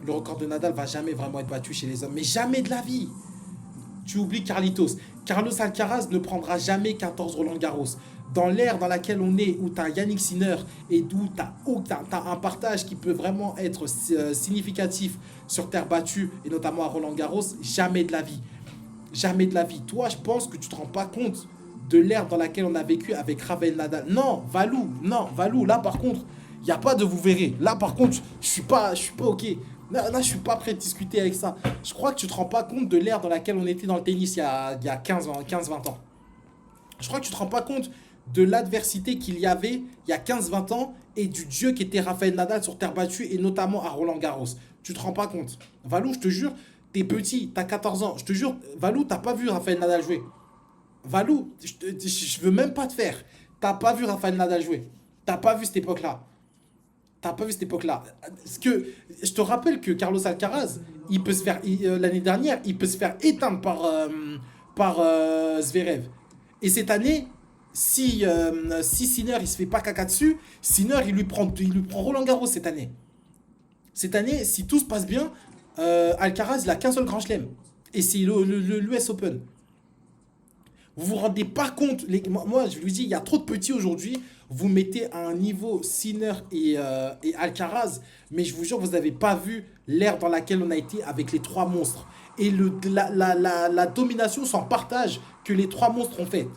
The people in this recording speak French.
Le record de Nadal va jamais vraiment être battu chez les hommes, mais jamais de la vie. Tu oublies Carlitos. Carlos Alcaraz ne prendra jamais 14 Roland Garros. Dans l'ère dans laquelle on est, où tu as Yannick Sinner et où tu as un partage qui peut vraiment être significatif sur terre battue, et notamment à Roland Garros, jamais de la vie. Jamais de la vie. Toi, je pense que tu ne te rends pas compte de l'ère dans laquelle on a vécu avec Rafael Nadal. Non, Valou, là par contre, il n'y a pas de vous verrez. Là par contre, je suis pas ok. Là, je suis pas prêt de discuter avec ça. Je crois que tu te rends pas compte de l'ère dans laquelle on était dans le tennis il y a 15-20 ans. Je crois que tu te rends pas compte de l'adversité qu'il y avait il y a 15-20 ans et du dieu qui était Rafael Nadal sur terre battue et notamment à Roland Garros. Tu te rends pas compte. Valou, je te jure, t'es petit, t'as 14 ans. Je te jure, Valou, t'as pas vu Rafael Nadal jouer. Valou, je veux même pas te faire. T'as pas vu Rafael Nadal jouer. T'as pas vu cette époque-là. T'as pas vu cette époque-là. Parce que je te rappelle que Carlos Alcaraz, il peut se faire l'année dernière, il peut se faire éteindre par Zverev. Et cette année, si Sinner il se fait pas caca dessus, Sinner il lui prend Roland Garros cette année. Cette année, si tout se passe bien, Alcaraz il a qu'un seul grand chelem. Et c'est l'US Open. Vous vous rendez pas compte, moi je vous dis, il y a trop de petits aujourd'hui. Vous mettez à un niveau Sinner et Alcaraz, mais je vous jure, vous n'avez pas vu l'ère dans laquelle on a été avec les trois monstres. Et la domination sans partage que les trois monstres ont faite.